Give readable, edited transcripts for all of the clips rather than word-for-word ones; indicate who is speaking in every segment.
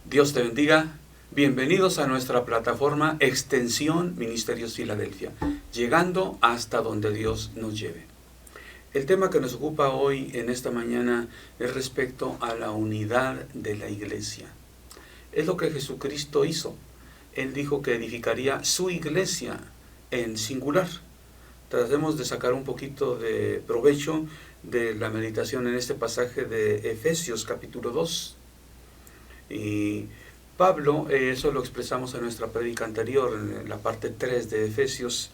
Speaker 1: Dios te bendiga. Bienvenidos a nuestra plataforma Extensión Ministerios Filadelfia, llegando hasta donde Dios nos lleve. El tema que nos ocupa hoy en esta mañana es respecto a la unidad de la iglesia. Es lo que Jesucristo hizo. Él dijo que edificaría su iglesia en singular. Tratemos de sacar un poquito de provecho de la meditación en este pasaje de Efesios capítulo 2. Y Pablo, eso lo expresamos en nuestra prédica anterior, en la parte 3 de Efesios,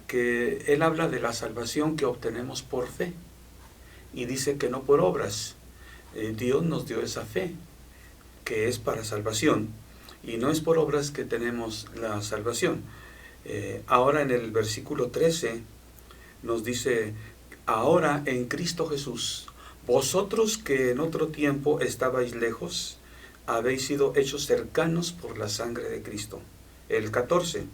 Speaker 1: que él habla de la salvación que obtenemos por fe. Y dice que no por obras. Dios nos dio esa fe, que es para salvación. Y no es por obras que tenemos la salvación. Ahora en el versículo 13 nos dice: ahora en Cristo Jesús, vosotros que en otro tiempo estabais lejos, habéis sido hechos cercanos por la sangre de Cristo. El 14,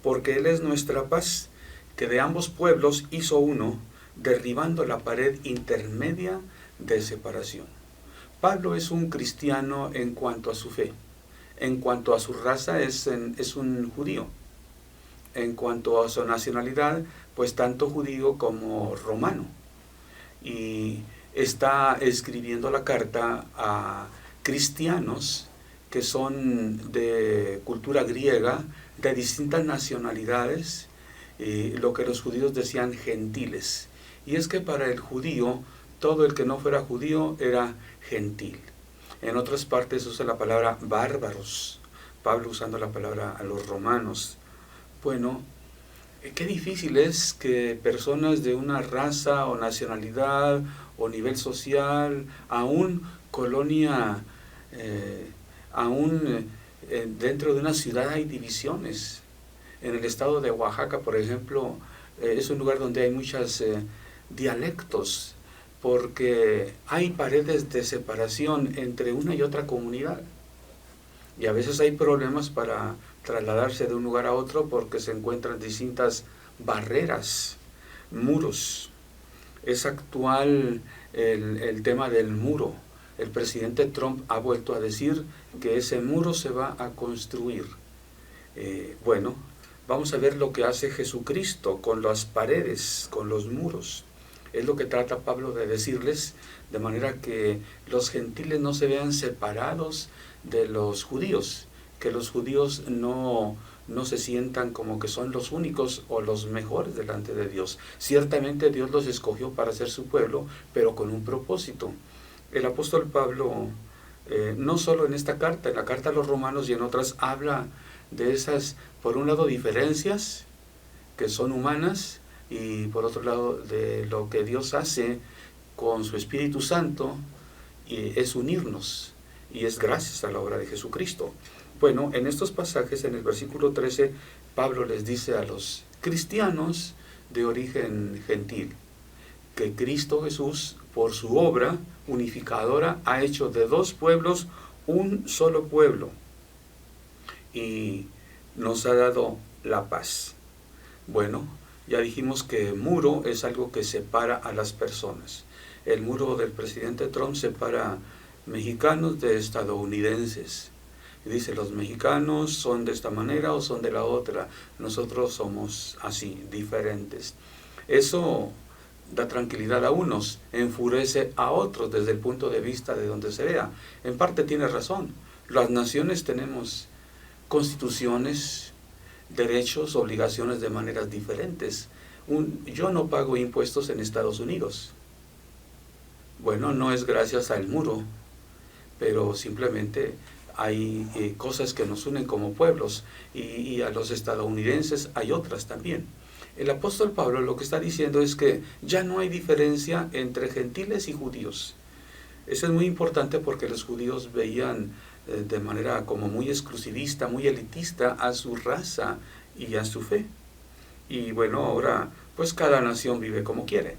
Speaker 1: porque Él es nuestra paz, que de ambos pueblos hizo uno, derribando la pared intermedia de separación. Pablo es un cristiano en cuanto a su fe. En cuanto a su raza es un judío. En cuanto a su nacionalidad, pues tanto judío como romano. Y está escribiendo la carta a cristianos que son de cultura griega, de distintas nacionalidades, lo que los judíos decían gentiles. Y es que para el judío, todo el que no fuera judío era gentil. En otras partes usa la palabra bárbaros, Pablo usando la palabra a los romanos. Bueno, qué difícil es que personas de una raza o nacionalidad o nivel social, aún colonia, dentro de una ciudad hay divisiones. En el estado de Oaxaca, por ejemplo, es un lugar donde hay muchos dialectos, porque hay paredes de separación entre una y otra comunidad. Y a veces hay problemas para trasladarse de un lugar a otro porque se encuentran distintas barreras, muros. Es actual el tema del muro. El presidente Trump ha vuelto a decir que ese muro se va a construir. Bueno, vamos a ver lo que hace Jesucristo con las paredes, con los muros. Es lo que trata Pablo de decirles, de manera que los gentiles no se vean separados de los judíos, que los judíos no se sientan como que son los únicos o los mejores delante de Dios. Ciertamente Dios los escogió para ser su pueblo, pero con un propósito. El apóstol Pablo, no solo en esta carta, en la carta a los romanos y en otras, habla de esas, por un lado, diferencias que son humanas, y por otro lado, de lo que Dios hace con su Espíritu Santo, y es unirnos, y es gracias a la obra de Jesucristo. Bueno, en estos pasajes, en el versículo 13, Pablo les dice a los cristianos de origen gentil, que Cristo Jesús, por su obra unificadora, ha hecho de dos pueblos un solo pueblo, y nos ha dado la paz. Bueno, ya dijimos que muro es algo que separa a las personas. El muro del presidente Trump separa mexicanos de estadounidenses. Y dice, los mexicanos son de esta manera o son de la otra. Nosotros somos así, diferentes. Eso da tranquilidad a unos, enfurece a otros desde el punto de vista de donde se vea. En parte tiene razón. Las naciones tenemos constituciones, derechos, obligaciones de maneras diferentes. Yo no pago impuestos en Estados Unidos. Bueno, no es gracias al muro, pero simplemente hay cosas que nos unen como pueblos, y a los estadounidenses hay otras también. El apóstol Pablo lo que está diciendo es que ya no hay diferencia entre gentiles y judíos. Eso es muy importante porque los judíos veían de manera como muy exclusivista, muy elitista a su raza y a su fe. Y bueno, ahora pues cada nación vive como quiere.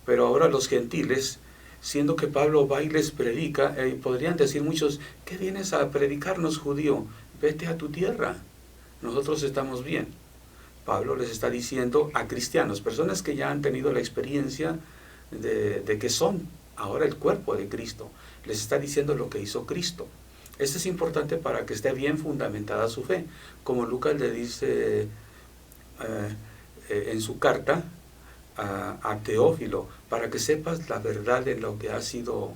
Speaker 1: Pero ahora los gentiles, siendo que Pablo va y les predica, podrían decir muchos: ¿qué vienes a predicarnos, judío? Vete a tu tierra, nosotros estamos bien. Pablo les está diciendo a cristianos, personas que ya han tenido la experiencia de que son ahora el cuerpo de Cristo, les está diciendo lo que hizo Cristo. Esto es importante para que esté bien fundamentada su fe. Como Lucas le dice en su carta a Teófilo, para que sepas la verdad de lo que ha sido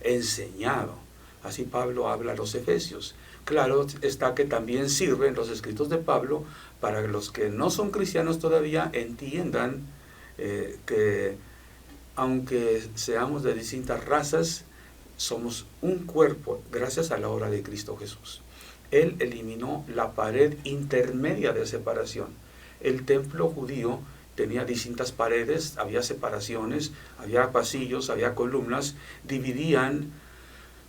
Speaker 1: enseñado. Así Pablo habla a los efesios. Claro está que también sirven los escritos de Pablo para que los que no son cristianos todavía entiendan que aunque seamos de distintas razas, somos un cuerpo gracias a la obra de Cristo Jesús. Él eliminó la pared intermedia de separación. El templo judío tenía distintas paredes, había separaciones, había pasillos, había columnas, dividían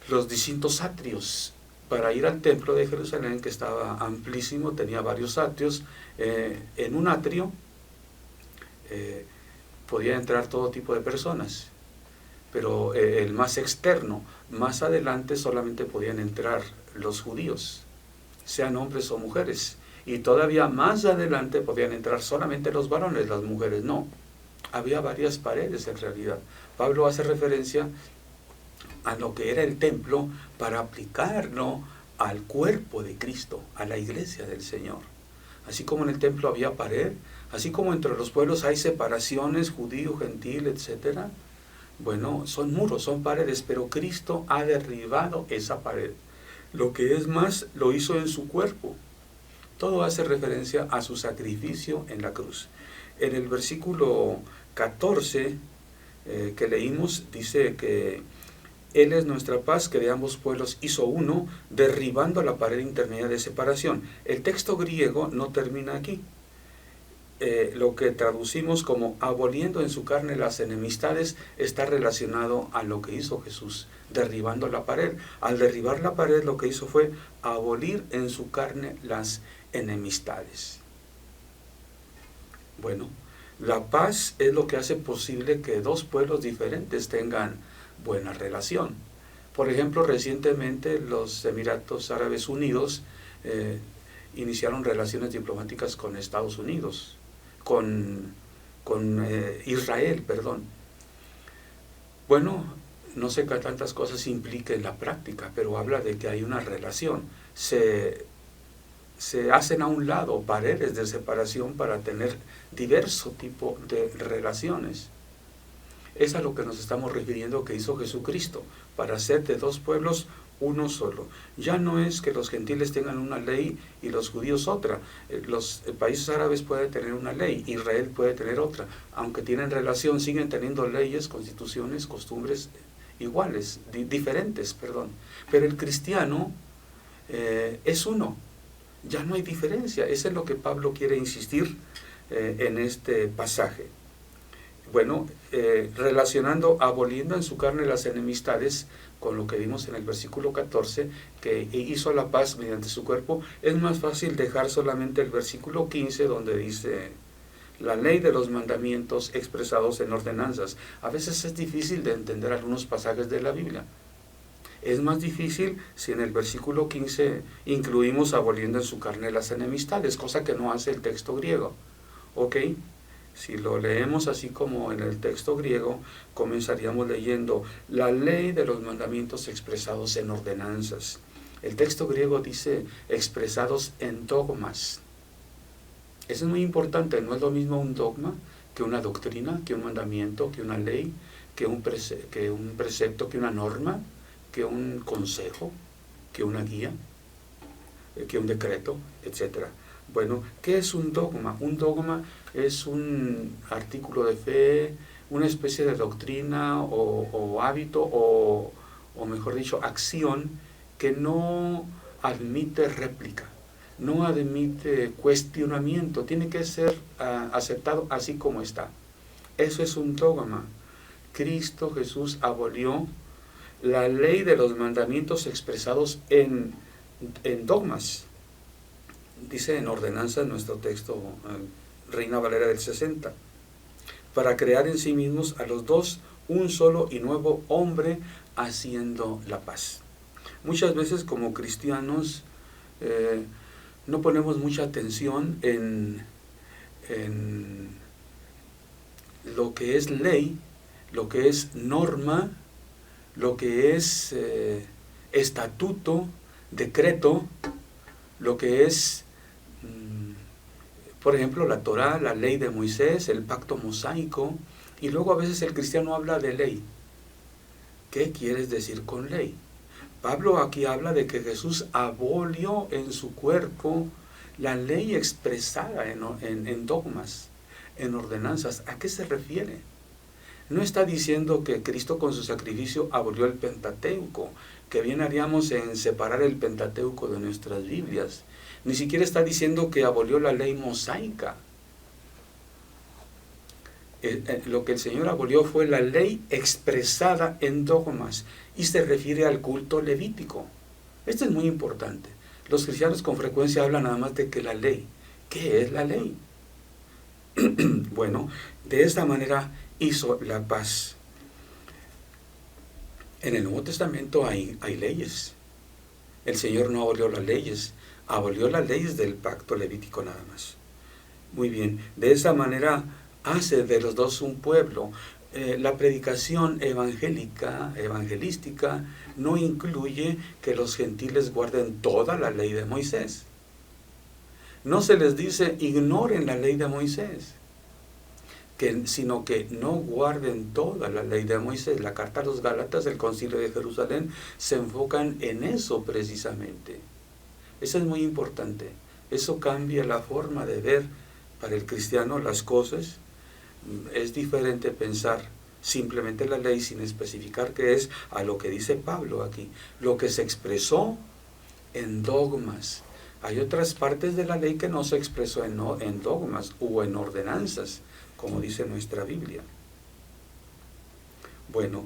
Speaker 1: los distintos atrios. Para ir al templo de Jerusalén, que estaba amplísimo, tenía varios atrios, en un atrio podía entrar todo tipo de personas, pero el más externo, más adelante solamente podían entrar los judíos, sean hombres o mujeres, y todavía más adelante podían entrar solamente los varones, las mujeres no. Había varias paredes en realidad. Pablo hace referencia a lo que era el templo para aplicarlo al cuerpo de Cristo, a la iglesia del Señor. Así como en el templo había pared, así como entre los pueblos hay separaciones, judío, gentil, etc. Bueno, son muros, son paredes, pero Cristo ha derribado esa pared. Lo que es más, lo hizo en su cuerpo. Todo hace referencia a su sacrificio en la cruz. En el versículo 14 que leímos, dice que Él es nuestra paz, que de ambos pueblos hizo uno, derribando la pared intermedia de separación. El texto griego no termina aquí. Lo que traducimos como aboliendo en su carne las enemistades está relacionado a lo que hizo Jesús, derribando la pared. Al derribar la pared, lo que hizo fue abolir en su carne las enemistades. Bueno, la paz es lo que hace posible que dos pueblos diferentes tengan buena relación. Por ejemplo, recientemente los Emiratos Árabes Unidos iniciaron relaciones diplomáticas con Estados Unidos, con Israel, perdón. Bueno, no sé qué tantas cosas implica en la práctica, pero habla de que hay una relación. Se hacen a un lado paredes de separación para tener diverso tipo de relaciones. Es a lo que nos estamos refiriendo que hizo Jesucristo, para hacer de dos pueblos uno solo. Ya no es que los gentiles tengan una ley y los judíos otra. Los países árabes pueden tener una ley, Israel puede tener otra. Aunque tienen relación, siguen teniendo leyes, constituciones, costumbres iguales, diferentes, perdón. Pero el cristiano es uno. Ya no hay diferencia. Eso es lo que Pablo quiere insistir en este pasaje. Bueno, relacionando, aboliendo en su carne las enemistades, con lo que vimos en el versículo 14, que hizo la paz mediante su cuerpo, es más fácil dejar solamente el versículo 15, donde dice la ley de los mandamientos expresados en ordenanzas. A veces es difícil de entender algunos pasajes de la Biblia. Es más difícil si en el versículo 15 incluimos aboliendo en su carne las enemistades, cosa que no hace el texto griego. ¿Ok? Si lo leemos así como en el texto griego, comenzaríamos leyendo la ley de los mandamientos expresados en ordenanzas. El texto griego dice expresados en dogmas. Eso es muy importante, no es lo mismo un dogma que una doctrina, que un mandamiento, que una ley, que un precepto, que una norma, que un consejo, que una guía, que un decreto, etc. Bueno, ¿qué es un dogma? Un dogma es un artículo de fe, una especie de doctrina o hábito o mejor dicho, acción que no admite réplica, no admite cuestionamiento, tiene que ser aceptado así como está. Eso es un dogma. Cristo Jesús abolió la ley de los mandamientos expresados en dogmas. Dice en ordenanza en nuestro texto, Reina Valera del 60, para crear en sí mismos a los dos un solo y nuevo hombre haciendo la paz. Muchas veces como cristianos no ponemos mucha atención en lo que es ley, lo que es norma, lo que es estatuto, decreto, lo que es, por ejemplo, la Torá, la ley de Moisés, el pacto mosaico, y luego a veces el cristiano habla de ley. ¿Qué quieres decir con ley? Pablo aquí habla de que Jesús abolió en su cuerpo la ley expresada en dogmas, en ordenanzas. ¿A qué se refiere? No está diciendo que Cristo con su sacrificio abolió el Pentateuco, que bien haríamos en separar el Pentateuco de nuestras Biblias. Ni siquiera está diciendo que abolió la ley mosaica. Lo que el Señor abolió fue la ley expresada en dogmas y se refiere al culto levítico. Esto es muy importante. Los cristianos con frecuencia hablan nada más de que la ley. ¿Qué es la ley? Bueno, de esta manera hizo la paz. En el Nuevo Testamento hay leyes. El Señor no abolió las leyes, abolió las leyes del pacto levítico nada más. Muy bien, de esa manera hace de los dos un pueblo. La predicación evangelística no incluye que los gentiles guarden toda la ley de Moisés. No se les dice ignoren la ley de Moisés, sino que no guarden toda la ley de Moisés. La carta a los Gálatas del Concilio de Jerusalén se enfocan en eso precisamente. Eso es muy importante. Eso cambia la forma de ver para el cristiano las cosas. Es diferente pensar simplemente la ley sin especificar qué es, a lo que dice Pablo aquí, lo que se expresó en dogmas. Hay otras partes de la ley que no se expresó en dogmas o en ordenanzas, como dice nuestra Biblia. Bueno,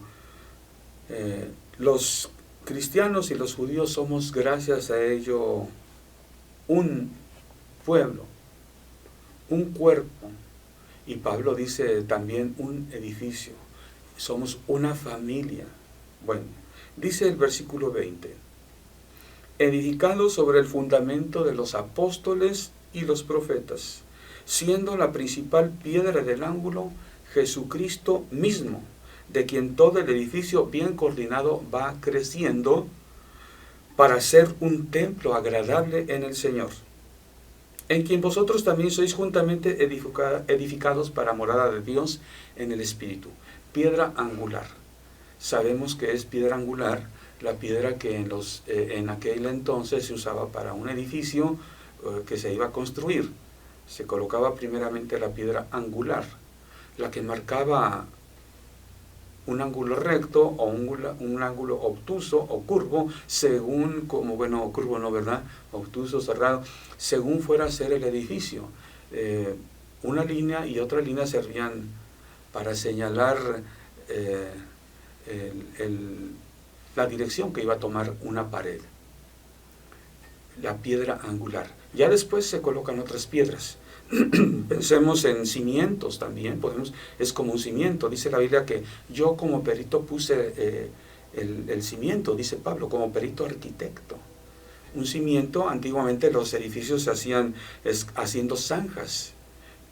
Speaker 1: los cristianos y los judíos somos, gracias a ello, un pueblo, un cuerpo, y Pablo dice también un edificio. Somos una familia. Bueno, dice el versículo 20, edificados sobre el fundamento de los apóstoles y los profetas, siendo la principal piedra del ángulo Jesucristo mismo, de quien todo el edificio bien coordinado va creciendo para ser un templo agradable en el Señor, en quien vosotros también sois juntamente edificados para morada de Dios en el Espíritu. Piedra angular. Sabemos que es piedra angular la piedra que en aquel entonces se usaba para un edificio que se iba a construir. Se colocaba primeramente la piedra angular, la que marcaba un ángulo recto o un ángulo obtuso o curvo, según, curvo no, ¿verdad? Obtuso, cerrado, según fuera a ser el edificio. Una línea y otra línea servían para señalar la dirección que iba a tomar una pared. La piedra angular. Ya después se colocan otras piedras. Pensemos en cimientos también, es como un cimiento. Dice la Biblia que yo como perito puse el cimiento, dice Pablo, como perito arquitecto. Un cimiento, antiguamente los edificios se hacían haciendo zanjas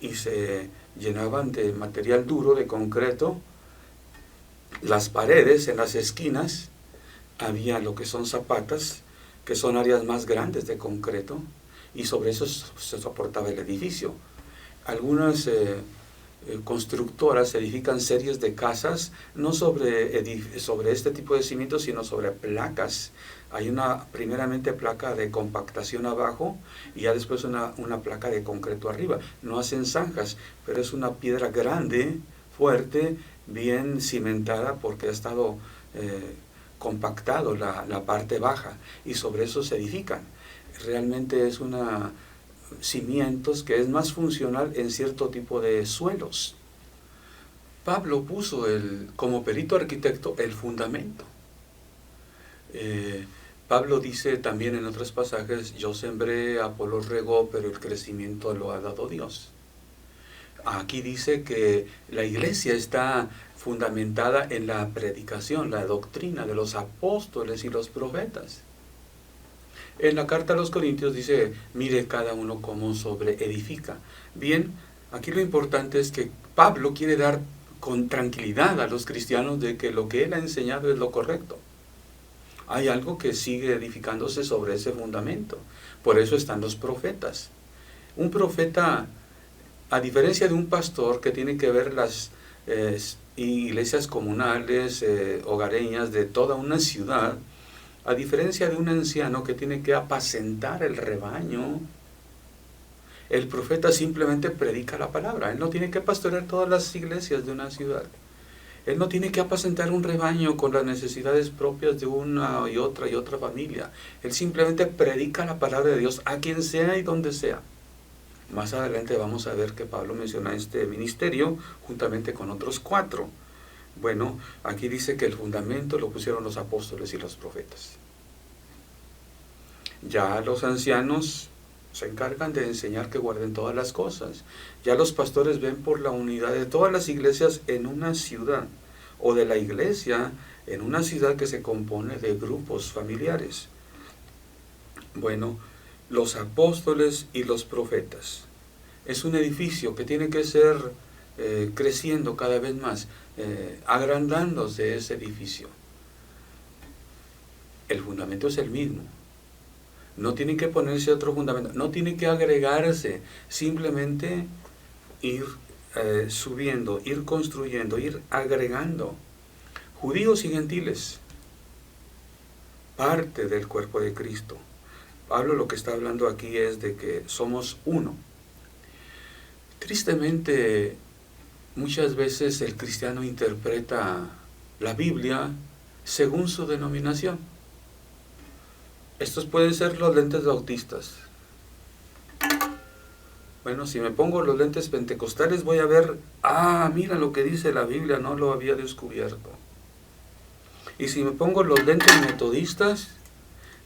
Speaker 1: y se llenaban de material duro, de concreto. Las paredes en las esquinas había lo que son zapatas, que son áreas más grandes de concreto, y sobre eso se soportaba el edificio. Algunas constructoras edifican series de casas, no sobre este tipo de cimientos, sino sobre placas. Hay primeramente placa de compactación abajo, y ya después una placa de concreto arriba. No hacen zanjas, pero es una piedra grande, fuerte, bien cimentada, porque ha estado compactado la parte baja, y sobre eso se edifican. Realmente es cimientos que es más funcional en cierto tipo de suelos. Pablo puso como perito arquitecto el fundamento. Pablo dice también en otros pasajes, yo sembré, Apolos regó, pero el crecimiento lo ha dado Dios. Aquí dice que la iglesia está fundamentada en la predicación, la doctrina de los apóstoles y los profetas. En la carta a los Corintios dice, mire cada uno cómo sobreedifica. Bien, aquí lo importante es que Pablo quiere dar con tranquilidad a los cristianos de que lo que él ha enseñado es lo correcto. Hay algo que sigue edificándose sobre ese fundamento. Por eso están los profetas. Un profeta, a diferencia de un pastor que tiene que ver las iglesias comunales, hogareñas de toda una ciudad, a diferencia de un anciano que tiene que apacentar el rebaño, el profeta simplemente predica la palabra. Él no tiene que pastorear todas las iglesias de una ciudad. Él no tiene que apacentar un rebaño con las necesidades propias de una y otra familia. Él simplemente predica la palabra de Dios a quien sea y donde sea. Más adelante vamos a ver que Pablo menciona este ministerio juntamente con otros 4. Bueno, aquí dice que el fundamento lo pusieron los apóstoles y los profetas. Ya los ancianos se encargan de enseñar que guarden todas las cosas. Ya los pastores ven por la unidad de todas las iglesias en una ciudad, o de la iglesia en una ciudad que se compone de grupos familiares. Bueno, los apóstoles y los profetas. Es un edificio que tiene que ser creciendo cada vez más, agrandándose ese edificio. El fundamento es el mismo. No tiene que ponerse otro fundamento, no tiene que agregarse, simplemente ir subiendo, ir construyendo, ir agregando. Judíos y gentiles, parte del cuerpo de Cristo. Pablo lo que está hablando aquí es de que somos uno. Tristemente, muchas veces el cristiano interpreta la Biblia según su denominación. Estos pueden ser los lentes bautistas. Bueno, si me pongo los lentes pentecostales voy a ver, mira lo que dice la Biblia, no lo había descubierto. Y si me pongo los lentes metodistas,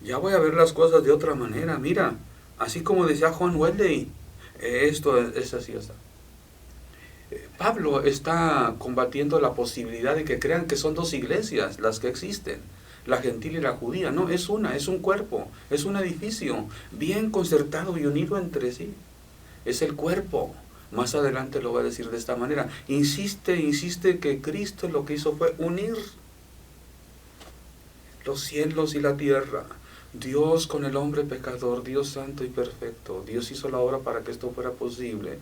Speaker 1: ya voy a ver las cosas de otra manera. Mira, así como decía John Wesley, esto es así, está. Pablo está combatiendo la posibilidad de que crean que son 2 iglesias las que existen, la gentil y la judía. No, es una, es un cuerpo, es un edificio bien concertado y unido entre sí. Es el cuerpo. Más adelante lo va a decir de esta manera. Insiste que Cristo lo que hizo fue unir los cielos y la tierra. Dios con el hombre pecador, Dios santo y perfecto. Dios hizo la obra para que esto fuera posible.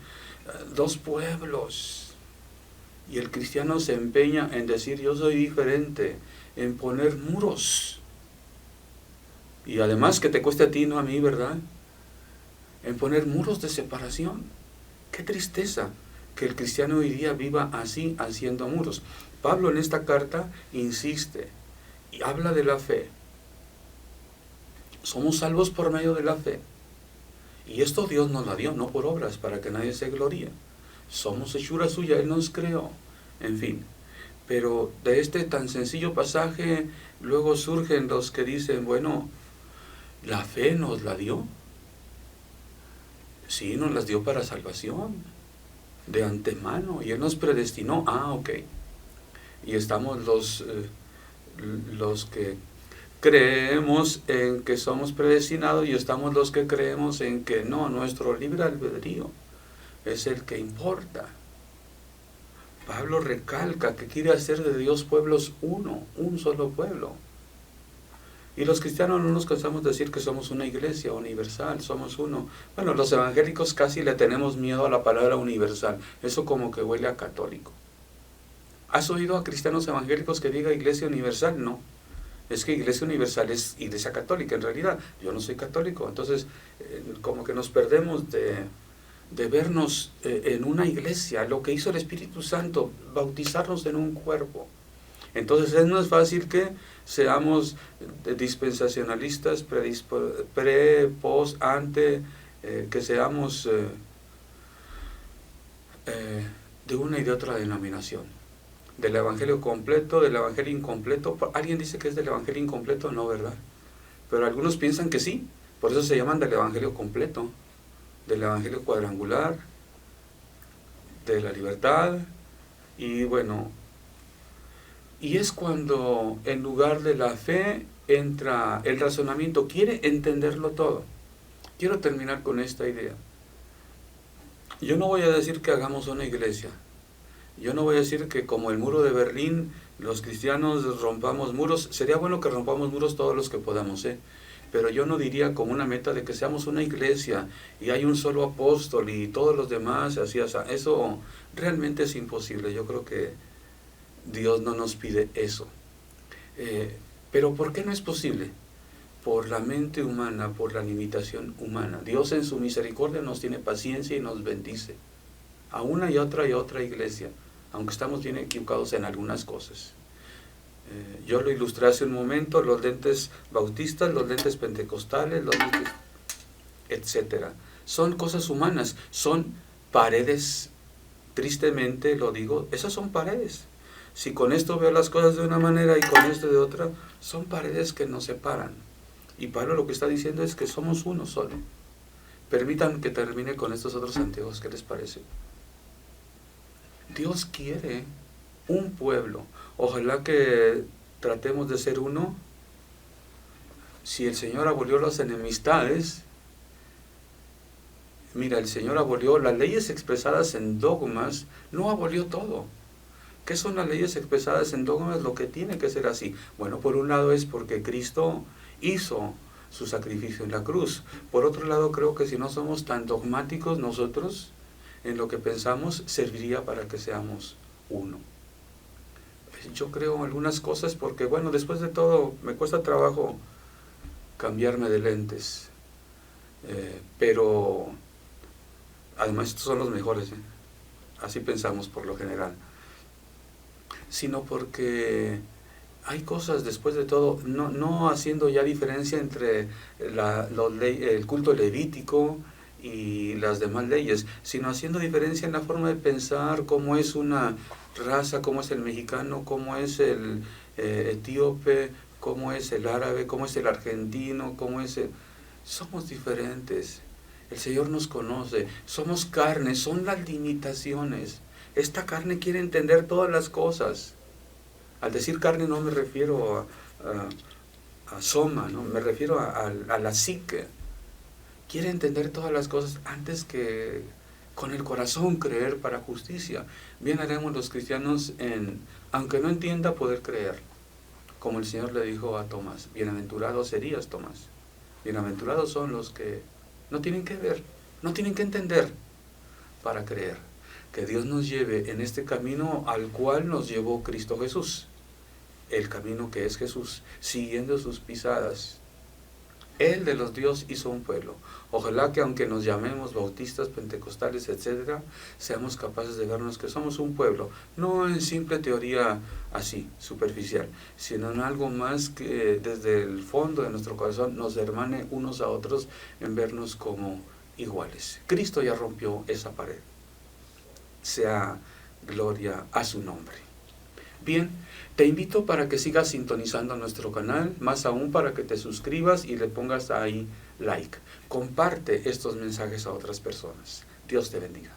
Speaker 1: 2 pueblos. Y el cristiano se empeña en decir yo soy diferente, en poner muros. Y además que te cueste a ti, no a mí, ¿verdad? En poner muros de separación. Qué tristeza que el cristiano hoy día viva así, haciendo muros. Pablo en esta carta insiste y habla de la fe. Somos salvos por medio de la fe. Y esto Dios nos la dio, no por obras, para que nadie se gloríe. Somos hechura suya, Él nos creó. En fin, pero de este tan sencillo pasaje, luego surgen los que dicen, bueno, la fe nos la dio. Sí, nos las dio para salvación, de antemano, y Él nos predestinó. Ok. Y estamos los que creemos en que somos predestinados y estamos los que creemos en que no, nuestro libre albedrío es el que importa. Pablo recalca que quiere hacer de Dios pueblos uno, un solo pueblo. Y los cristianos no nos cansamos de decir que somos una iglesia universal, somos uno. Bueno, los evangélicos casi le tenemos miedo a la palabra universal. Eso como que huele a católico. ¿Has oído a cristianos evangélicos que diga iglesia universal? No. Es que iglesia universal es iglesia católica. En realidad, yo no soy católico. Entonces, como que nos perdemos de vernos en una iglesia. Lo que hizo el Espíritu Santo, bautizarnos en un cuerpo. Entonces es más fácil que seamos dispensacionalistas, pre, post, ante, que seamos de una y de otra denominación. Del evangelio completo, del evangelio incompleto. ¿Alguien dice que es del evangelio incompleto? No, ¿verdad? Pero algunos piensan que sí. Por eso se llaman del evangelio completo, del evangelio cuadrangular, de la libertad. Y bueno, y es cuando en lugar de la fe entra el razonamiento, quiere entenderlo todo. Quiero terminar con esta idea. Yo no voy a decir que hagamos una iglesia. Yo no voy a decir que como el muro de Berlín, los cristianos rompamos muros. Sería bueno que rompamos muros todos los que podamos, pero yo no diría como una meta de que seamos una iglesia y hay un solo apóstol y todos los demás, así. Eso realmente es imposible. Yo creo que Dios no nos pide eso. Pero ¿por qué no es posible? Por la mente humana, por la limitación humana. Dios en su misericordia nos tiene paciencia y nos bendice. A una y otra iglesia, aunque estamos bien equivocados en algunas cosas. Yo lo ilustré hace un momento, los lentes bautistas, los lentes pentecostales, los lentes, etcétera. Son cosas humanas, son paredes, tristemente lo digo, esas son paredes. Si con esto veo las cosas de una manera y con esto de otra, son paredes que nos separan. Y Pablo lo que está diciendo es que somos uno solo. Permitan que termine con estos otros anteojos, ¿qué les parece? Dios quiere un pueblo. Ojalá que tratemos de ser uno. Si el Señor abolió las enemistades, mira, el Señor abolió las leyes expresadas en dogmas, no abolió todo. ¿Qué son las leyes expresadas en dogmas? Lo que tiene que ser así. Bueno, por un lado es porque Cristo hizo su sacrificio en la cruz. Por otro lado, creo que si no somos tan dogmáticos nosotros en lo que pensamos, serviría para que seamos uno. Yo creo algunas cosas porque, bueno, después de todo, me cuesta trabajo cambiarme de lentes. Pero, además, estos son los mejores, así pensamos por lo general. Sino porque hay cosas, después de todo, no haciendo ya diferencia entre el culto levítico y las demás leyes, sino haciendo diferencia en la forma de pensar, cómo es una raza, cómo es el mexicano, cómo es el etíope, cómo es el árabe, cómo es el argentino, cómo es el... Somos diferentes, el Señor nos conoce, somos carne, son las limitaciones. Esta carne quiere entender todas las cosas. Al decir carne no me refiero a soma, ¿no? Me refiero a la psique. Quiere entender todas las cosas antes que con el corazón creer para justicia. Bien haremos los cristianos aunque no entienda, poder creer. Como el Señor le dijo a Tomás, bienaventurado serías, Tomás. Bienaventurados son los que no tienen que ver, no tienen que entender para creer. Que Dios nos lleve en este camino al cual nos llevó Cristo Jesús. El camino que es Jesús, siguiendo sus pisadas. Él de los Dios hizo un pueblo. Ojalá que aunque nos llamemos bautistas, pentecostales, etcétera, seamos capaces de vernos que somos un pueblo, no en simple teoría así, superficial, sino en algo más que desde el fondo de nuestro corazón nos hermane unos a otros en vernos como iguales. Cristo ya rompió esa pared. Sea gloria a su nombre. Bien, te invito para que sigas sintonizando nuestro canal, más aún para que te suscribas y le pongas ahí like. Comparte estos mensajes a otras personas. Dios te bendiga.